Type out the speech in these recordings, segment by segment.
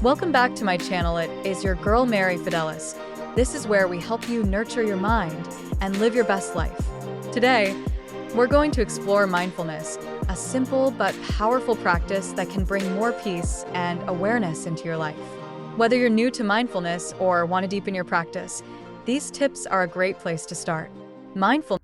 Welcome back to my channel. It is your girl Mary Fidelis. This is where we help you nurture your mind and live your best life. Today, we're going to explore mindfulness, a simple but powerful practice that can bring more peace and awareness into your life. Whether you're new to mindfulness or want to deepen your practice, these tips are a great place to start. Mindfulness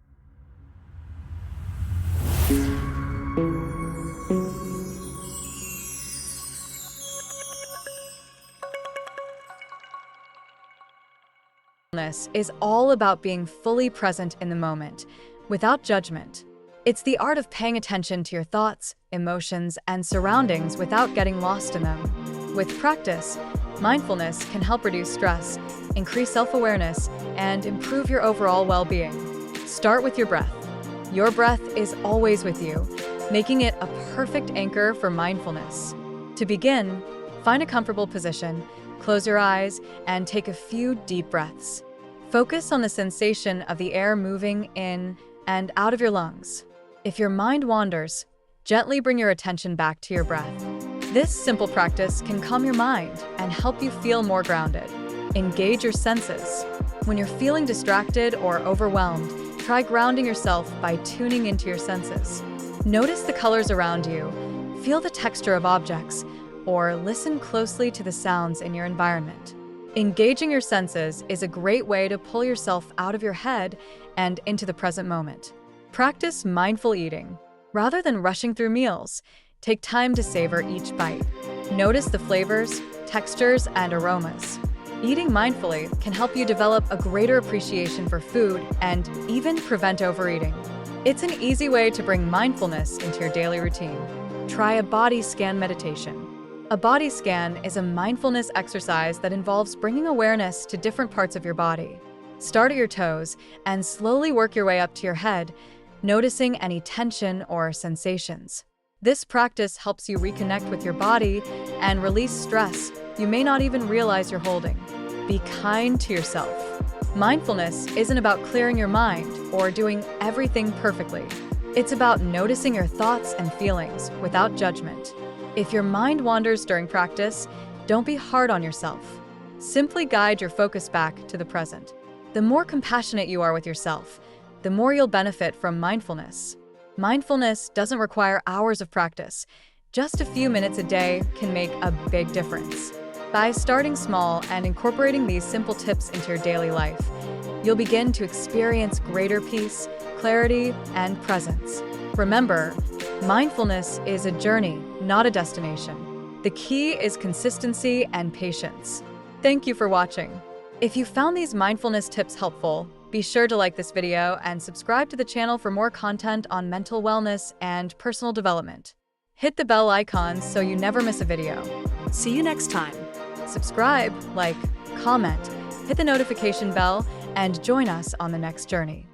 is all about being fully present in the moment, without judgment. It's the art of paying attention to your thoughts, emotions, and surroundings without getting lost in them. With practice, mindfulness can help reduce stress, increase self-awareness, and improve your overall well-being. Start with your breath. Your breath is always with you, making it a perfect anchor for mindfulness. To begin, find a comfortable position, close your eyes, and take a few deep breaths. Focus on the sensation of the air moving in and out of your lungs. If your mind wanders, gently bring your attention back to your breath. This simple practice can calm your mind and help you feel more grounded. Engage your senses. When you're feeling distracted or overwhelmed, try grounding yourself by tuning into your senses. Notice the colors around you, feel the texture of objects, or listen closely to the sounds in your environment. Engaging your senses is a great way to pull yourself out of your head and into the present moment. Practice mindful eating. Rather than rushing through meals, take time to savor each bite. Notice the flavors, textures, and aromas. Eating mindfully can help you develop a greater appreciation for food and even prevent overeating. It's an easy way to bring mindfulness into your daily routine. Try a body scan meditation. A body scan is a mindfulness exercise that involves bringing awareness to different parts of your body. Start at your toes and slowly work your way up to your head, noticing any tension or sensations. This practice helps you reconnect with your body and release stress you may not even realize you're holding. Be kind to yourself. Mindfulness isn't about clearing your mind or doing everything perfectly. It's about noticing your thoughts and feelings without judgment. If your mind wanders during practice, don't be hard on yourself. Simply guide your focus back to the present. The more compassionate you are with yourself, the more you'll benefit from mindfulness. Mindfulness doesn't require hours of practice. Just a few minutes a day can make a big difference. By starting small and incorporating these simple tips into your daily life, you'll begin to experience greater peace, clarity, and presence. Remember, mindfulness is a journey, not a destination. The key is consistency and patience. Thank you for watching. If you found these mindfulness tips helpful, be sure to like this video and subscribe to the channel for more content on mental wellness and personal development. Hit the bell icon so you never miss a video. See you next time. Subscribe, like, comment, hit the notification bell, and join us on the next journey.